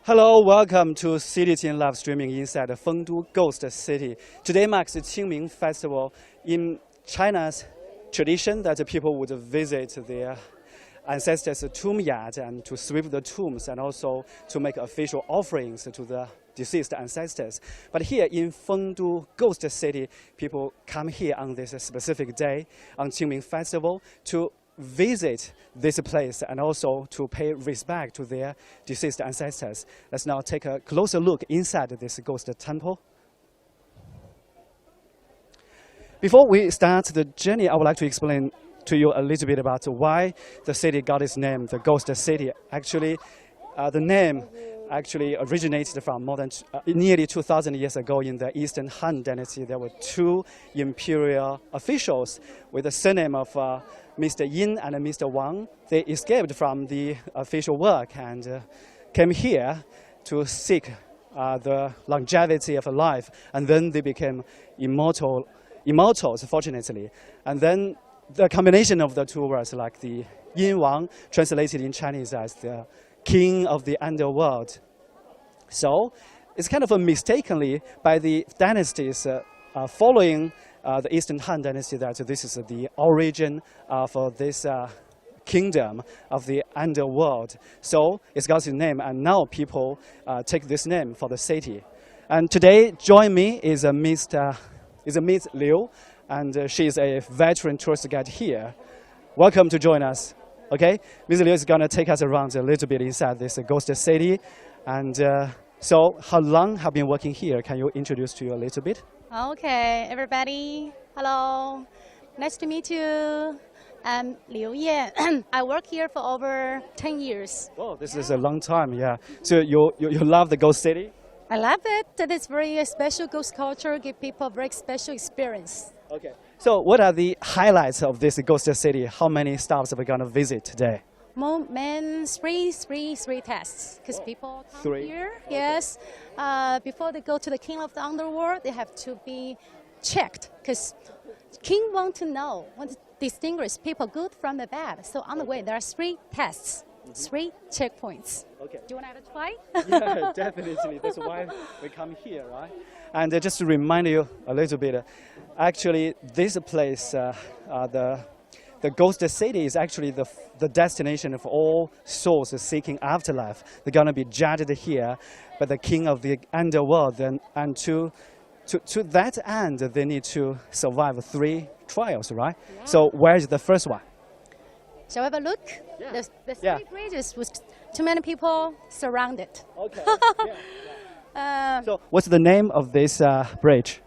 Hello, welcome to CGTN live streaming inside the Fengdu Ghost City. Today marks the Qingming Festival. In China's tradition that the people would visit their ancestors' tomb yard and to sweep the tombs and also to make official offerings to the deceased ancestors. But here in Fengdu Ghost City, people come here on this specific day on Qingming Festival to visit this place and also to pay respect to their deceased ancestors. Let's now take a closer look inside this ghost temple. Before we start the journey, I would like to explain to you a little bit about why the city got its name, the Ghost City. Actually, the name actually originated from more than nearly 2,000 years ago in the Eastern Han Dynasty. There were two imperial officials with the surname of Mr. Yin and Mr. Wang. They escaped from the official work and came here to seek the longevity of life, and then they became immortals, fortunately. And then the combination of the two words, like the Yin Wang, translated in Chinese as the king of the underworld. So it's kind of mistakenly by the dynasties following the Eastern Han Dynasty that this is the origin for this kingdom of the underworld. So it's got its name, and now people take this name for the city. And today, join me is Miss Liu, and she is a veteran tourist guide here. Welcome to join us. Okay, Ms. Liu is going to take us around a little bit inside this ghost city. And so how long have you been working here? Can you introduce to you a little bit? Okay, everybody. Hello. Nice to meet you. I'm Liu Yan. I work here for over 10 years. Oh, this is a long time, yeah. So you love the ghost city? I love it. That is very special ghost culture, give people a very special experience. Okay. So what are the highlights of this ghost city? How many stops are we going to visit today? Three tests, because people come here, okay. Yes. Before they go to the king of the underworld, they have to be checked, because king want to distinguish people good from the bad. So on the way, there are 3 tests, 3 checkpoints. Okay. Do you want to have a try? Yeah, definitely. That's why we come here, right? And just to remind you a little bit, actually, this place, the ghost city is actually the destination of all souls seeking afterlife. They're going to be judged here by the king of the underworld. And to that end, they need to survive 3 trials, right? Yeah. So where is the first one? Shall we have a look? Yeah. The 3 bridges with too many people surrounded. Okay. So what's the name of this bridge?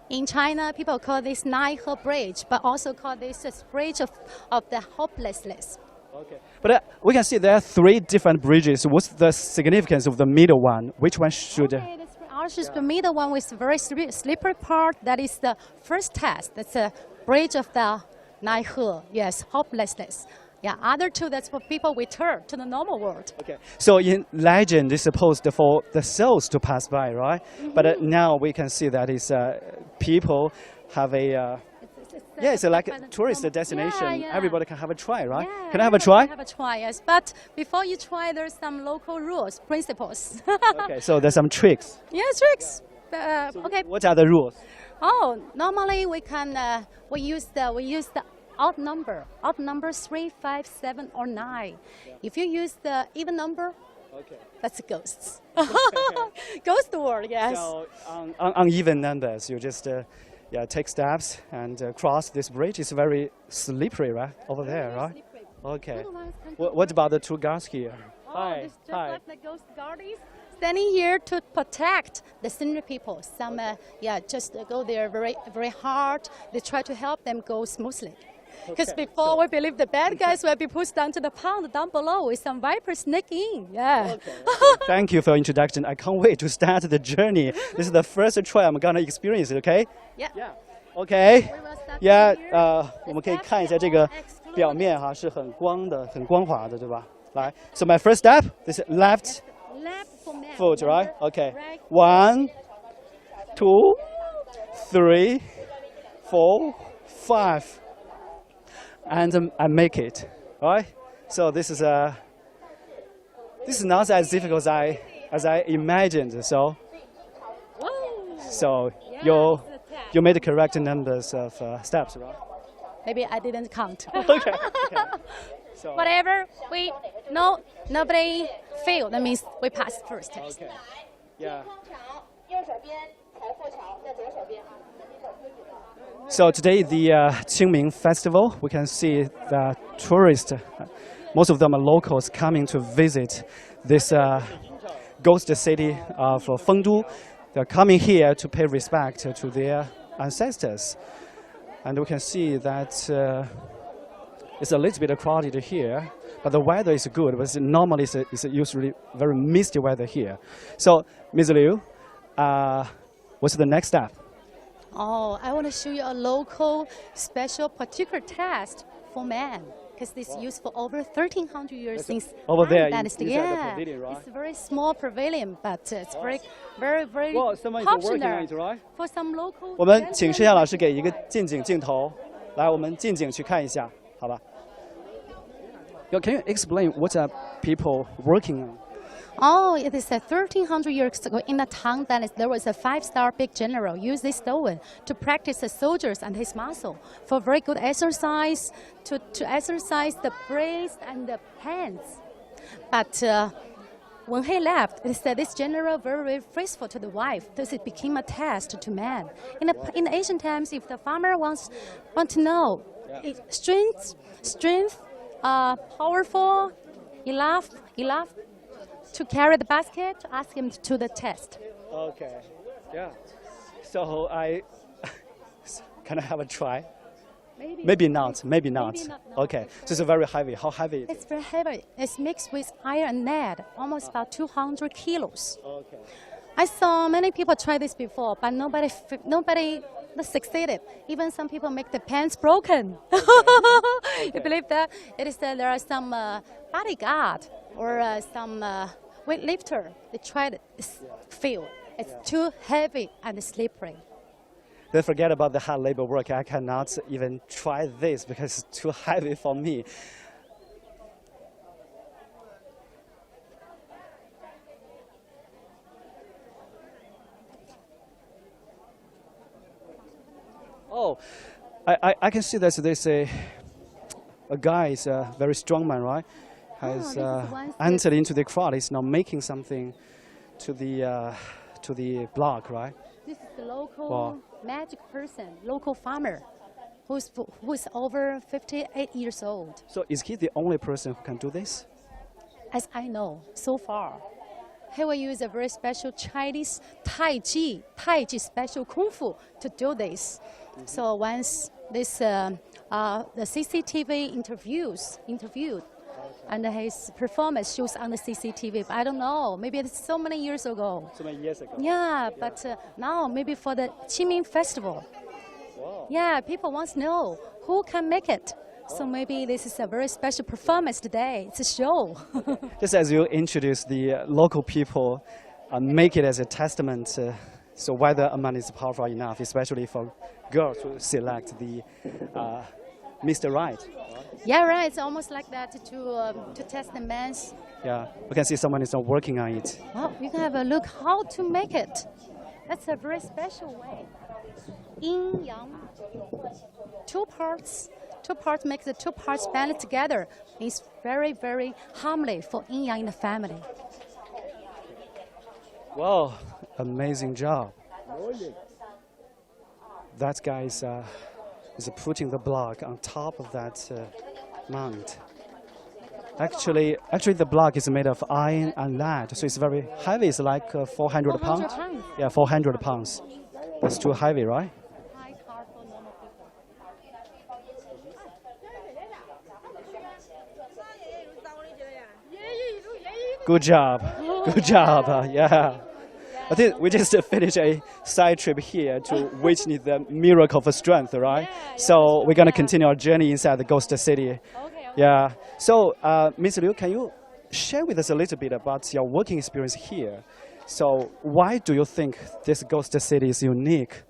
In China, people call this Nine-He Bridge, but also call this a bridge of the hopelessness. Okay. But we can see there are 3 different bridges. What's the significance of the middle one? Which one should... Okay, the middle one with very slippery part. That is the first test. That's a bridge of the Nine-He. Yes, hopelessness. Yeah, other 2, that's for people return to the normal world. Okay, so in legend, it's supposed for the souls to pass by, right? Mm-hmm. But now we can see that it's people have a, it's like a tourist destination. Yeah, yeah. Everybody can have a try, right? Yeah, can I have a try? Have a try, yes. But before you try, there's some local rules, principles. Okay, so there's some tricks. Yeah, tricks. So okay. What are the rules? Oh, normally we can we use the odd number 3, 5, 7, or 9. Yeah. If you use the even number, okay, that's ghosts. Ghost world, yes. So on even numbers, you just take steps and cross this bridge. It's very slippery, right? Over there, right? Slippery. Okay. What about the 2 guards here? Oh, hi. Just like the ghost guards standing here to protect the senior people. Some just go there very, very hard. They try to help them go smoothly. Because before we believe the bad guys will be pushed down to the pond down below with some vipers sneak in. Yeah. Okay. Thank you for your introduction. I can't wait to start the journey. This is the first try I'm gonna experience it. Okay? Yeah. Yeah. Okay. Yeah. 我们可以看一下这个表面哈，是很光的，很光滑的，对吧？来 ，So my first step, this is left foot, right? Okay. 1, 2, 3, 4, 5. And I make it, right? So this is not as difficult as as I imagined. So Yeah, you made the correct numbers of steps, right? maybe I didn't count. Okay. So, Whatever, nobody failed. That means we passed first test. okay. Yeah. So today, the Qingming Festival, we can see the tourists, most of them are locals coming to visit this ghost city of Fengdu. They're coming here to pay respect to their ancestors. And we can see that it's a little bit crowded here, but the weather is good. But normally it's usually very misty weather here. So, Ms. Liu, what's the next step? Oh, I want to show you a local special particular test for man. Because this is used for over 1,300 years since over there dynasty. inside the Yeah, pavilion, right? it's a very small pavilion, but it's very Well, someone is working on popular it, right? for some local. 我们请摄像老师给一个近景镜头，来，我们近景去看一下，好吧？Can you explain what are people working on? Oh, it is 1,300 years ago in the Tang Dynasty. There was a 5-star big general used this stone to practice the soldiers and his muscle for very good exercise, to exercise the breast and the hands. But when he left, it said this general very faithful to the wife. Thus it became a test to man. In the ancient times, if the farmer want to know strength, powerful, enough to carry the basket, ask him to the test. Okay, yeah. So can I have a try? Maybe not. No. Okay, so it's very heavy. How heavy is it? It's very heavy. It's mixed with iron and lead, almost about 200 kilos. Okay. I saw many people try this before, but nobody succeeded. Even some people make the pants broken. You believe that? It is that there are some bodyguard or some weightlifter. They tried it. It's failed. It's too heavy and slippery. Don't forget about the hard labor work. I cannot even try this because it's too heavy for me. Oh, I can see that there's a guy is a very strong man, right? Has entered into the crowd. He's now making something to the block, right? This is the local magic person, local farmer, who's over 58 years old. So is he the only person who can do this? As I know, so far, he will use a very special Chinese Tai Chi special Kung Fu to do this. So once this the CCTV interviewed, and his performance shows on the CCTV. But I don't know, maybe it's so many years ago. So many years ago. Yeah, but now maybe for the Qingming Festival. Wow. Yeah, people want to know who can make it. So maybe this is a very special performance today. It's a show. Just as you introduce the local people, make it as a testament. So whether a man is powerful enough, especially for girls to select the Mr. Right. Yeah, right. It's almost like that to test the man's. Yeah, we can see someone is working on it. Well, you can have a look how to make it. That's a very special way. Yin yang, two parts make the two parts band together. It's very, very harmony for yin yang in the family. Wow, amazing job. That guy is putting the block on top of that mount. Actually, the block is made of iron and lead, so it's very heavy. It's like 400 pounds. Yeah, 400 pounds. That's too heavy, right? Good job. Good job. Yeah. I think we just finished a side trip here to witness the miracle of strength, right? So we're going to continue our journey inside the ghost city. Yeah. So, Ms. Liu, can you share with us a little bit about your working experience here? So why do you think this ghost city is unique?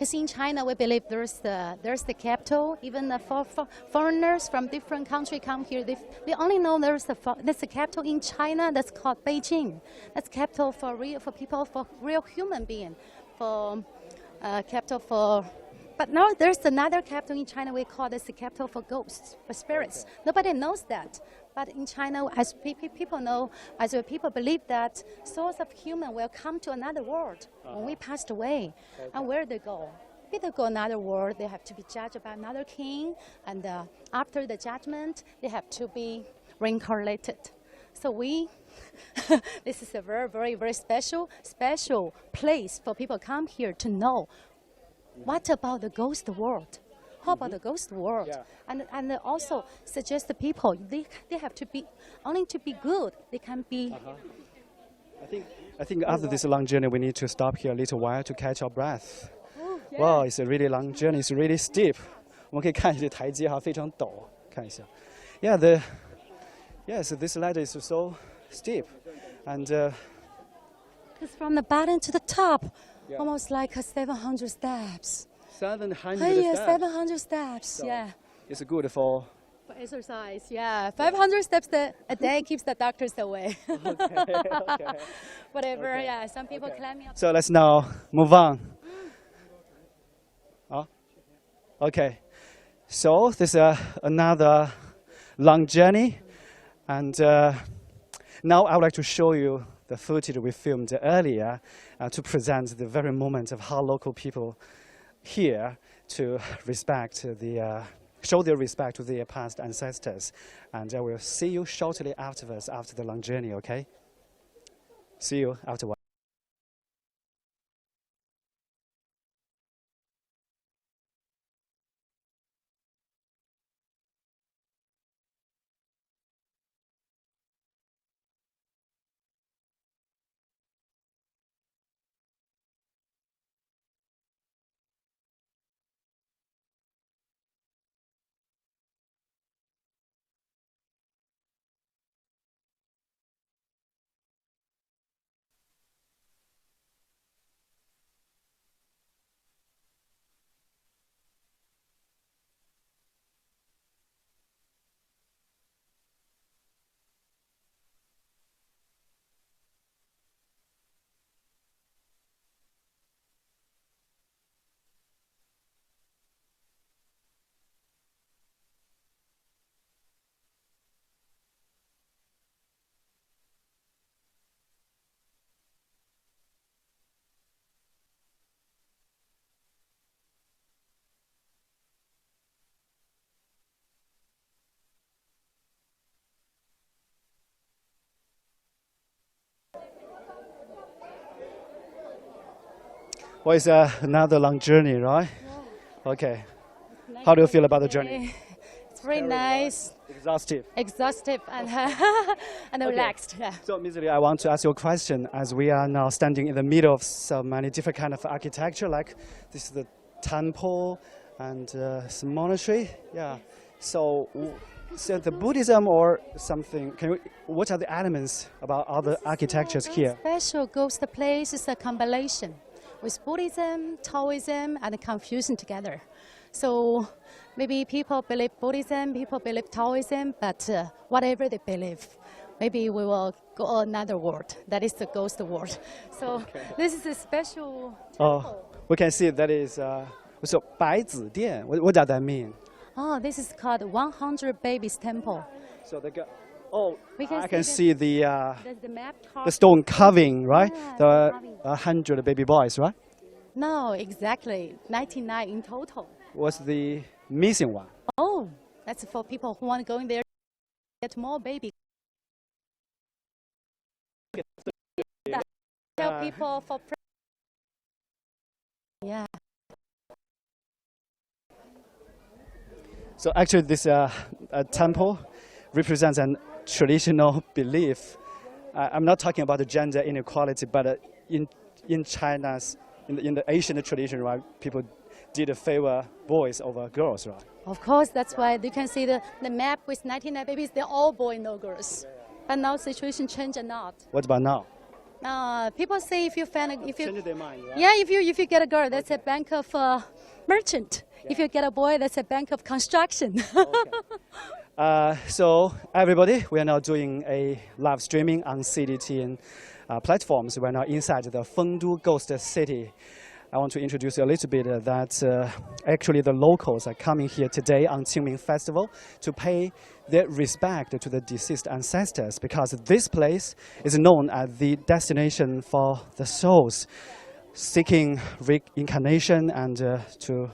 Because in China, we believe there's the capital. Even for foreigners from different countries come here, they only know there's the capital in China. That's called Beijing. That's capital for people, for real human being, for capital for. But now there's another capital in China. We call this the capital for ghosts, for spirits. Nobody knows that. But in China, as people know, as people believe that souls of human will come to another world when we passed away. And where they go? If they go another world, they have to be judged by another king. And after the judgment, they have to be reincarnated. So this is a very, very, very special place for people to come here to know. What about the ghost world? How about the ghost world? Yeah. And also suggest the people they have to be only to be good. They can be. I think after this long journey, we need to stop here a little while to catch our breath. Oh, yeah. Wow, it's a really long journey. It's really steep. 我们可以看一下这台阶哈，非常陡，看一下。Yeah, so this ladder is so steep, and. It's from the bottom to the top, almost like 700 steps. 700 yeah, steps. 700 steps. So yeah. It's good for exercise. Yeah, 500 steps a day keeps the doctors away. Okay. Whatever. Okay. Yeah, some people climb up. So let's now move on. Okay. So this is another long journey, and now I would like to show you the footage we filmed earlier to present the very moment of how local people here to show their respect to their past ancestors. And I will see you shortly afterwards after the long journey, okay? See you afterwards. Well, it's another long journey, right? Yeah. Okay. How do you feel about the journey? It's very nice. Exhaustive. Exhaustive and, and okay. Relaxed. Yeah. So, Ms. Li, I want to ask you a question. As we are now standing in the middle of so many different kind of architecture, like this is the temple and some monastery. Yeah. So the Buddhism or something, what are the elements about other architectures here? Special ghost place is a combination with Buddhism, Taoism, and Confucian together. So maybe people believe Buddhism, people believe Taoism, but whatever they believe, maybe we will go another world. That is the ghost world. So this is a special temple. We can see that is so 白子殿. What does that mean? Oh, this is called 100 Babies Temple. So they got. I can see the stone carving, right? Yeah, the 100 baby boys, right? No, exactly. 99 in total. What's the missing one? Oh, that's for people who want to go in there to get more baby. Tell people for. Yeah. So actually, this temple represents an traditional belief. I'm not talking about the gender inequality, but in China's in the Asian tradition, right? People did favor boys over girls, right? Of course, that's why you can see the map with 99 babies. They're all boys, no girls. But now situation changed or not. What about now? People say if you find if you Change their mind, right? yeah if you get a girl, that's a bank of merchant. If you get a boy, that's a bank of construction. So everybody, we are now doing a live streaming on CGTN platforms. We're now inside the Fengdu Ghost City. I want to introduce you a little bit that actually the locals are coming here today on Qingming Festival to pay their respect to the deceased ancestors, because this place is known as the destination for the souls seeking reincarnation and to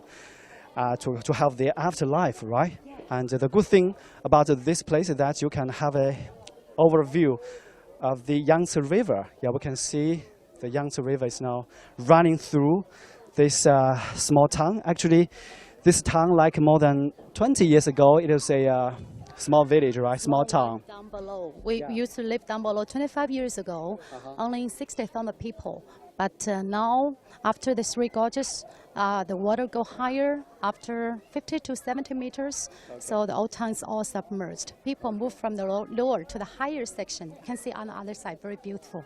have their afterlife, right? Yeah. And the good thing about this place is that you can have a overview of the Yangtze River. Yeah, we can see the Yangtze River is now running through this small town. Actually, this town, like more than 20 years ago, it was a small village, right? Small town. Down below. We used to live down below 25 years ago, only 60,000 people. But now, after the three gorges, the water go higher after 50 to 70 meters. Okay. So the old town is all submerged. People move from the lower to the higher section. You can see on the other side, very beautiful.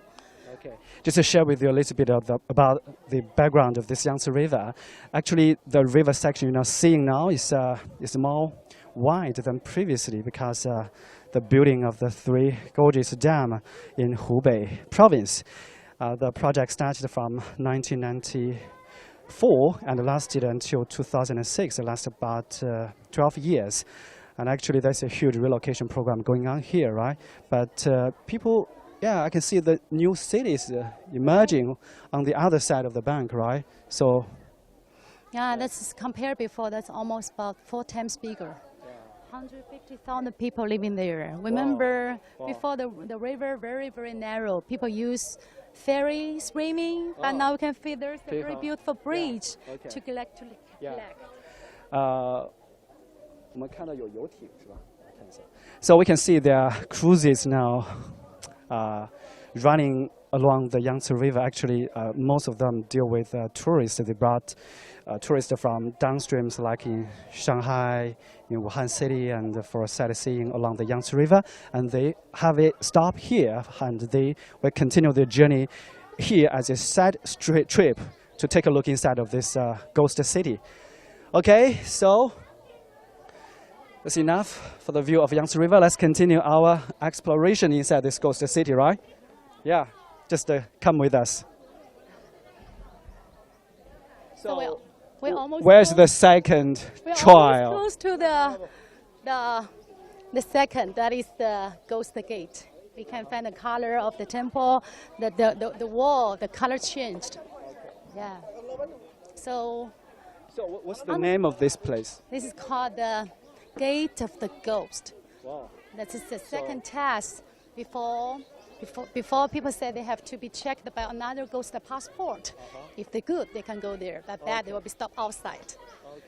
Okay. Just to share with you a little bit of about the background of this Yangtze River. Actually, the river section you're now seeing now is more wide than previously, because the building of the Three Gorges Dam in Hubei province. The project started from 1994 and lasted until 2006. It lasted about 12 years. And actually, there's a huge relocation program going on here, right? But people, yeah, I can see the new cities emerging on the other side of the bank, right? So, yeah, that's compared before. That's almost about 4 times bigger. 150,000 people living there. Remember, before the river very, very narrow. People use ferry swimming, but now we can see there's a very beautiful bridge to collect. So we can see there are cruises now running along the Yangtze River. Actually, most of them deal with tourists. They brought tourists from downstreams, like in Shanghai, in Wuhan City, and for sightseeing along the Yangtze River. And they have a stop here, and they will continue their journey here as a side trip to take a look inside of this ghost city. Okay, so that's enough for the view of Yangtze River. Let's continue our exploration inside this ghost city, right? Yeah, just come with us. So we're almost where's the second trial? We're close to the second. That is the ghost gate. We can find the color of the temple, the wall, the color changed. Yeah. So what's the name of this place? This is called the Gate of the Ghost. Wow. That is the second test before people say they have to be checked by another ghost passport. If they're good, they can go there. But bad, they will be stopped outside.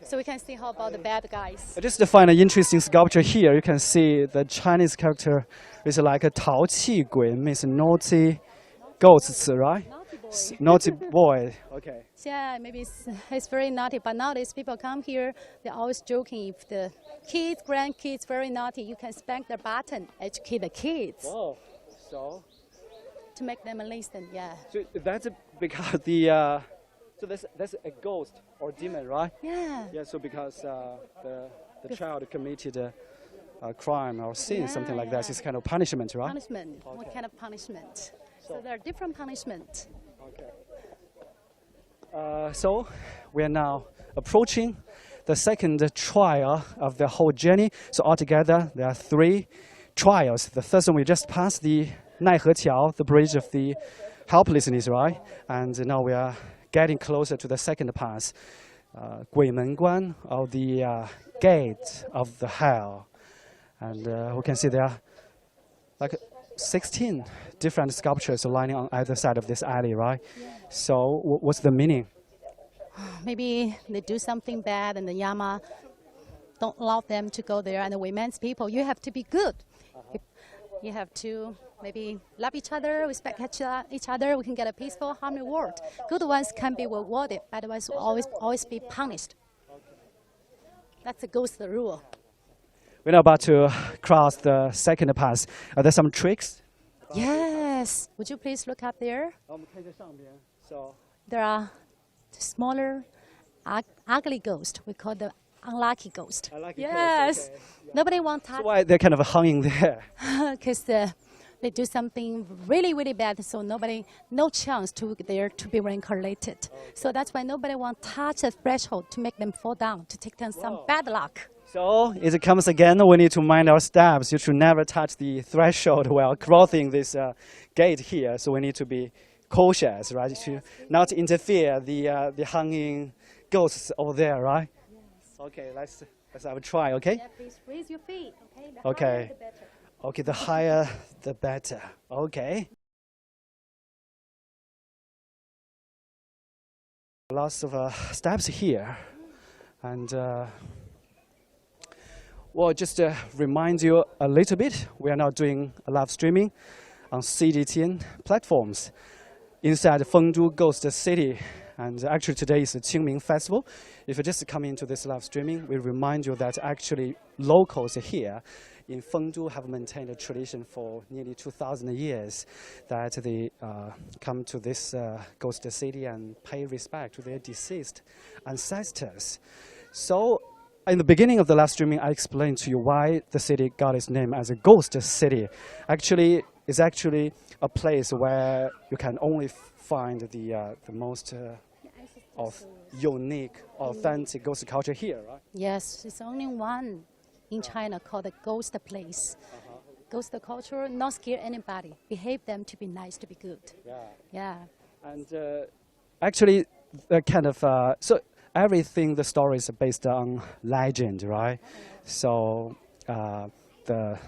So we can see how about the bad guys. Just to find an interesting sculpture here, you can see the Chinese character is like a 淘气鬼, means naughty ghosts, right? Naughty boy. Okay. Yeah, maybe it's very naughty. But nowadays, people come here, they're always joking. If the kids, grandkids, very naughty, you can spank their button, educate the kids. Wow. So? To make them listen, yeah. So that's because the so that's a ghost or demon, right? Yeah. Yeah. So because the child committed a crime or sin, something like that, it's kind of punishment, right? Punishment. Okay. What kind of punishment? So there are different punishments. Okay. So we are now approaching the second trial of the whole journey. So altogether, there are 3 trials. The first one we just passed the Naiheqiao, the bridge of the helplessness, right? And now we are getting closer to the second pass, Guimeng Guan, or the gate of the hell. And we can see there are like 16 different sculptures lining on either side of this alley, right? Yeah. So what's the meaning? Maybe they do something bad and the Yama don't allow them to go there. And the women's people, you have to be good. You have to maybe love each other, respect each other. We can get a peaceful, harmony world. Good ones can be rewarded, bad ones will always be punished. That's the ghost rule. We're now about to cross the second pass. Are there some tricks? Yeah. Yes. Would you please look up there? 我们看一下上边。So There are smaller, ugly ghosts. We call them unlucky ghost. Unlucky ghost, Yes. okay, yeah. Nobody wants so touch why they're kind of hanging there? because they do something really, really bad. So no chance to there to be reincarnated. So that's why nobody wants touch the threshold to make them fall down, to take them some Wow. bad luck. So it comes again. We need to mind our steps. You should never touch the threshold while crossing this gate here. So we need to be cautious, right? To not interfere the hanging ghosts over there, right? Yes. Okay, let's have a try. Okay. Yeah, please raise your feet. Okay. The Okay. higher, the better. Okay, the higher the better. Okay. Lots of steps here, and well, just to remind you a little bit, we are now doing a live streaming on CGTN platforms inside Fengdu Ghost City. And actually today is the Qingming Festival. If you just come into this live streaming, we remind you that actually locals here in Fengdu have maintained a tradition for nearly 2,000 years that they come to this ghost city and pay respect to their deceased ancestors. So in the beginning of the live streaming, I explained to you why the city got its name as a ghost city. Actually, it's actually a place where you can only find the most unique, authentic ghost culture here, right? Yes, it's only one in China called the ghost place. Ghost culture, not scare anybody. Behave them to be nice, to be good. Yeah. Yeah. And actually, kind of so everything the story is based on legend, right? So the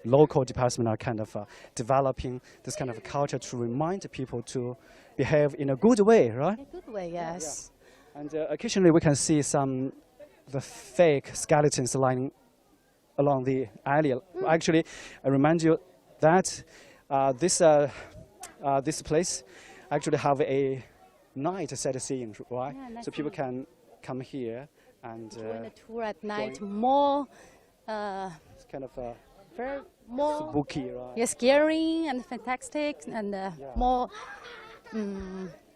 local department are kind of developing this kind of culture to remind people to behave in a good way, right? In a good way, yes. And occasionally we can see the fake skeletons lying along the alley. Actually, I remind you that this place actually have a night sightseeing, right? Yeah, so people can come here and During the tour at night, more it's kind of very more spooky, right? yeah, scary and fantastic and more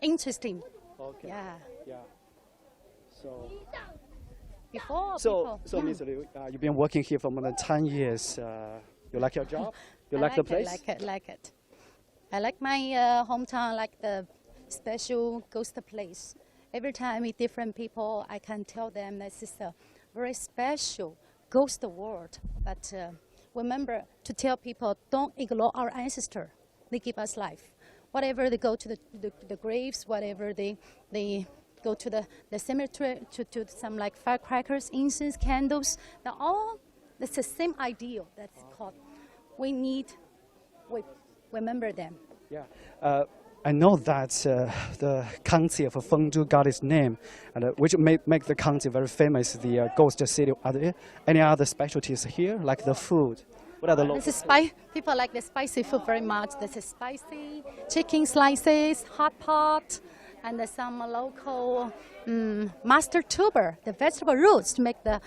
interesting. Okay. Yeah. Yeah. So Before so people, Miss Liu, you've been working here for more than 10 years. You like your job? You I like the place? Like it. I like my hometown, like the special ghost place. Every time I meet different people, I can tell them this is a very special ghost world. But remember to tell people, don't ignore our ancestors. They give us life. Whatever they go to the graves, whatever they go to the cemetery to some like firecrackers, incense, candles. They're all it's the same ideal. That's called. We remember them. Yeah. I know that the county of Fengdu got its name, and which make the county very famous, the ghost city. Are there any other specialties here, like the food? What are the local? This is people like the spicy food very much. This is spicy chicken slices, hot pot, and some local mustard tuber, the vegetable roots to make the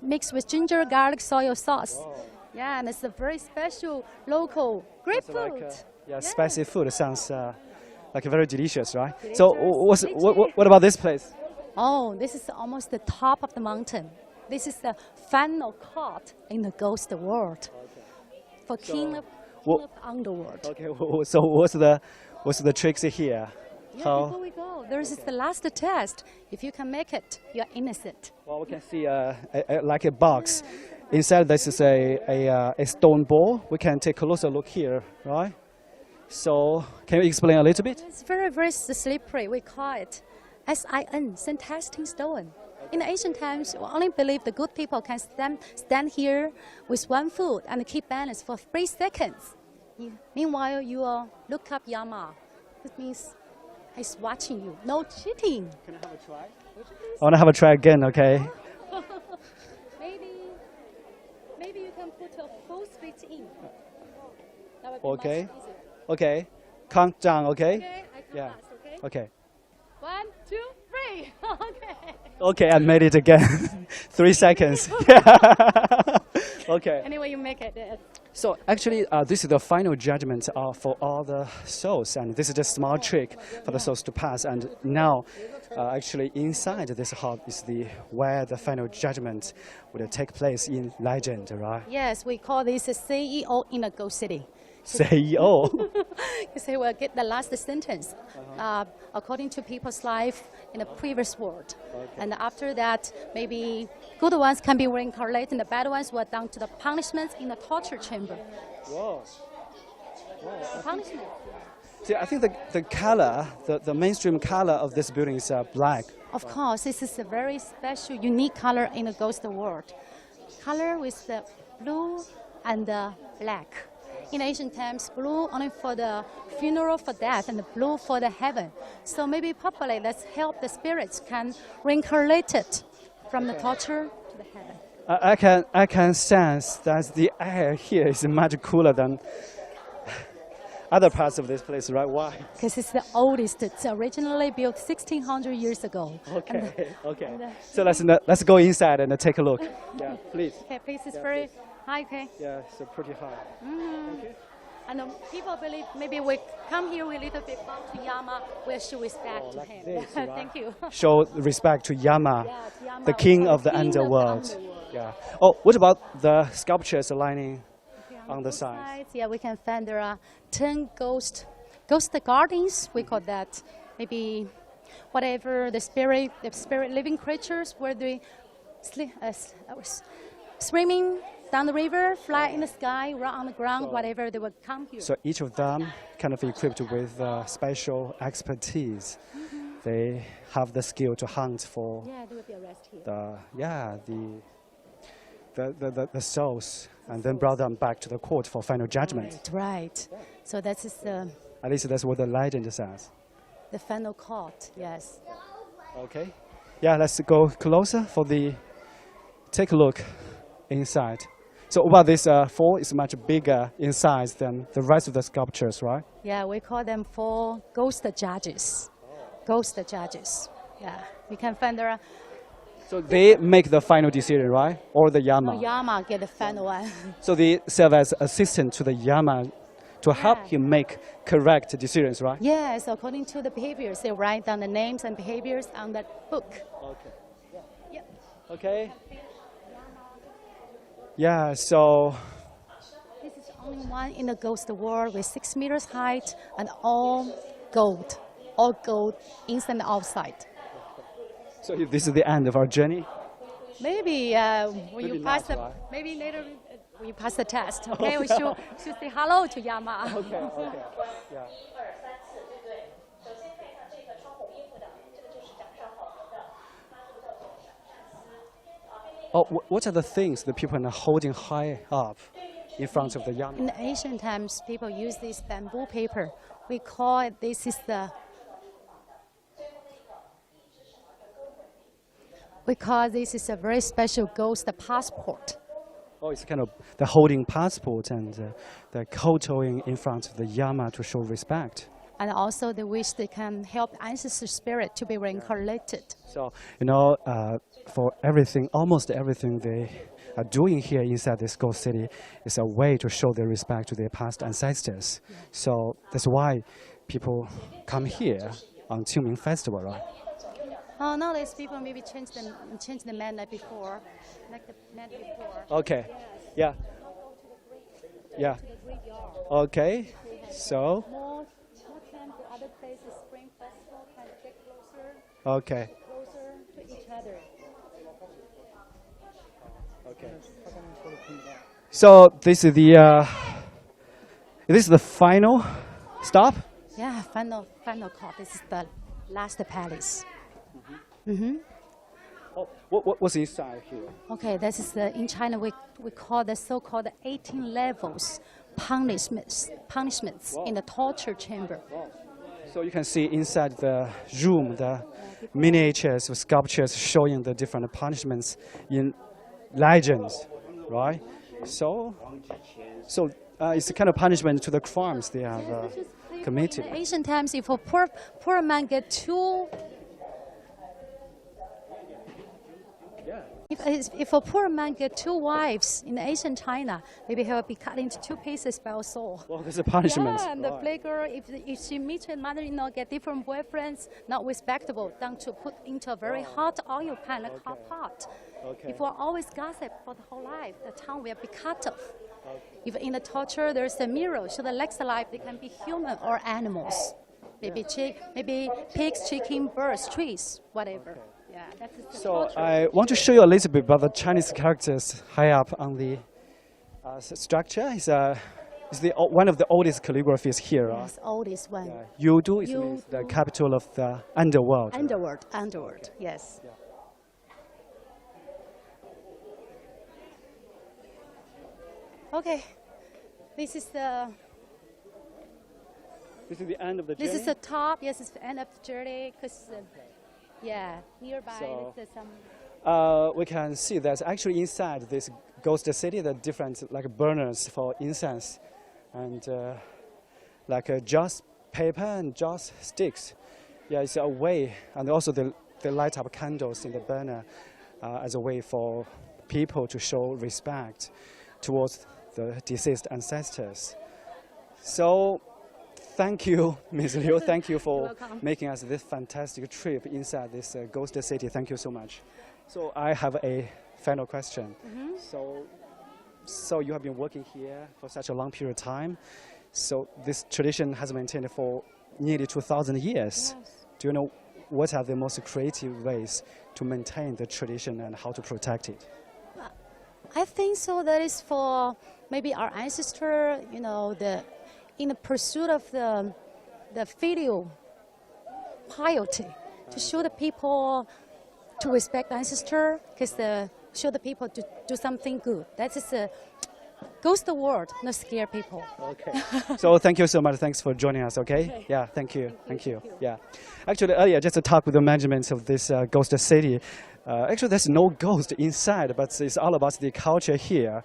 mix with ginger, garlic, soy sauce. Wow. Yeah, and it's a very special local grape So like, food. spicy food sounds like very delicious, right? Delicious, So what about this place? Oh, this is almost the top of the mountain. This is the final cut in the ghost world for king of underworld. Okay, so what's the tricks here? Yeah, How? before we go, there's the last test. If you can make it, you're innocent. Well, we can see like a box. Inside this is a stone ball. We can take a closer look here, right? So can you explain a little bit? It's very, very slippery. We call it SIN, sin testing stone. In the ancient times, we only believe the good people can stand here with one foot and keep balance for 3 seconds. Meanwhile, you look up Yama. That means he's watching you. No cheating. Can I have a try? I want to have a try again, okay? Maybe you can put a full switch in. That would be Okay. much easier. Okay. Count down, okay? Okay, I count Yeah. last, okay? Okay. 1, 2, 3. Okay. Okay, I made it again. 3 seconds. Yeah. Okay. Anyway, you make it. Yes. So actually, this is the final judgment for all the souls, and this is just a small trick for the souls to pass. And now, actually, inside this hub is where the final judgment will take place in legend, right? Yes, we call this a CEO in a ghost city. CEO. You say we'll get the last sentence according to people's life in the previous world. And after that, maybe good ones can be reincarnated and the bad ones were down to the punishments in the torture chamber. Whoa. Punishment. See, I think the color, the mainstream color of this building is black. Of course, this is a very special, unique color in the ghost world. Color with the blue and the black. In ancient times, blue only for the funeral for death and the blue for the heaven. So maybe probably let's help the spirits can reincarnate it from the torture to the heaven. I can sense that the air here is much cooler than other parts of this place, right? Why? Because it's the oldest. It's originally built 1,600 years ago. Okay, okay. So let's go inside and take a look. Yeah, please. Okay, please. It's very high. Okay. Yeah, it's pretty high. Okay. And people believe maybe we come here, we little bit bow to Yama, we show respect to him. This, right? Thank you. Show respect to Yama, Yes, Yama, the king of the king underworld. Yeah. Oh, what about the sculptures lining on the side? Sides, yeah, we can find there are 10 ghost gardens. We call that maybe whatever the spirit living creatures where they swimming down the river, fly in the sky, run on the ground, whatever they will come here. So each of them kind of equipped with special expertise. They have the skill to hunt for Yeah, they will be arrested here. the souls and then brought them back to the court for final judgment. Right. So that is At least that's what the legend says. the final court. Yes. Okay. Yeah, let's go closer take a look inside. So about this four is much bigger in size than the rest of the sculptures, right? Yeah, we call them 4 ghost judges. Ghost judges. Yeah, you can find there are So they make the final decision, right? Or the Yama. Yama get the final one. So they serve as assistant to the Yama to help him make correct decisions, right? Yes, according to the behaviors, they write down the names and behaviors on that book. Okay. Yeah. Okay. Yeah, so This is the only one in the ghost world with 6 meters height and all gold inside and outside. so this is the end of our journey. Maybe when Maybe you pass not, the, right? maybe later when you pass the test. Okay, we should say hello to Yama. Okay, okay. Yeah. Oh, what are the things that people are holding high up in front of the Yama? In ancient times, people use this bamboo paper. We call it, this is the, we call this is a very special ghost passport. Oh, it's kind of the holding passport and the kowtowing in front of the Yama to show respect. And also they wish they can help ancestor spirit to be reincarnated. So, for everything, almost everything they are doing here inside this ghost city is a way to show their respect to their past ancestors. So that's why people come here on Qingming Festival, right? Nowadays people maybe change the man like before, Okay, yeah. Yeah. Okay, so, More time to other places, Spring Festival can get okay. closer to each other. Okay. So this is the final stop. Yeah, final call. This is the last palace. Oh, what's inside here? Okay, this is in China we call the so-called 18 levels punishments in the torture chamber. So you can see inside the room the miniatures or sculptures showing the different punishments in legends, right? So it's a kind of punishment to the crimes they have committed. In ancient times, if a poor man get too Yeah. If a poor man get 2 wives in ancient China, maybe he will be cut into 2 pieces by a sword. Well, there's a punishment. Yeah, and the plague girl, if she meets her mother-in-law, get different boyfriends, not respectable, down to put into a very hot oil pan, like hot pot. Okay. If we're always gossip for the whole life, the town will be cut off. If in the torture there's a mirror, so the next life they can be human or animals. Maybe maybe pigs, chicken, birds, trees, whatever. Yeah, that's the So torture. I want to show you a little bit about the Chinese characters high up on the structure. It's one of the oldest calligraphies here. Yes, oldest one. Yudu is the capital of the underworld. Underworld, yes. Yeah. Okay, this is the end of the journey. this is the top. Yes, it's the end of the journey. Cause nearby So- there's some. We can see that actually inside this ghost city, there are different like burners for incense, and just paper and just sticks. Yeah, it's a way, and also they light up candles in the burner as a way for people to show respect towards the deceased ancestors. So, thank you, Ms. Liu. Thank you for welcome. making us this fantastic trip inside this ghost city. Thank you so much. So I have a final question. So you have been working here for such a long period of time. So this tradition has maintained for nearly 2,000 years. Yes. Do you know what are the most creative ways to maintain the tradition and how to protect it? I think so. That is for maybe our ancestor. You know, in the pursuit of the filial piety, to show the people to respect ancestor, because show the people to do something good. That is goes the word, not scare people. Okay. So thank you so much. Thanks for joining us. Okay. Yeah. Thank you. Thank you. Yeah. Actually, earlier just to talk with the management of this ghost city. Actually, there's no ghost inside, but it's all about the culture here.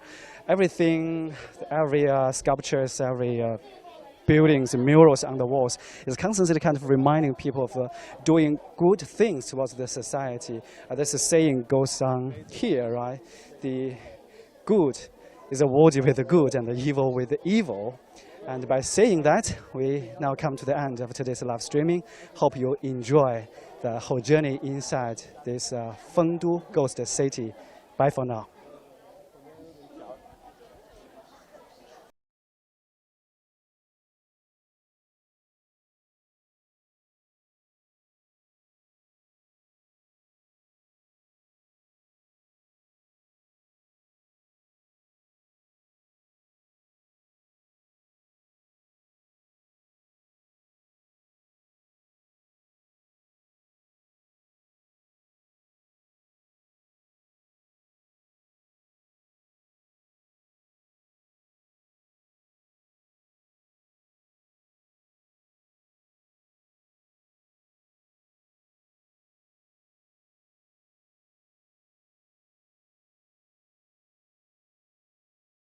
Everything, every sculptures, every buildings, murals on the walls is constantly kind of reminding people of doing good things towards the society. There's a saying goes on here, right? The good is awarded with the good and the evil with the evil. And by saying that, we now come to the end of today's live streaming. Hope you enjoy the whole journey inside this Fengdu Ghost City. Bye for now.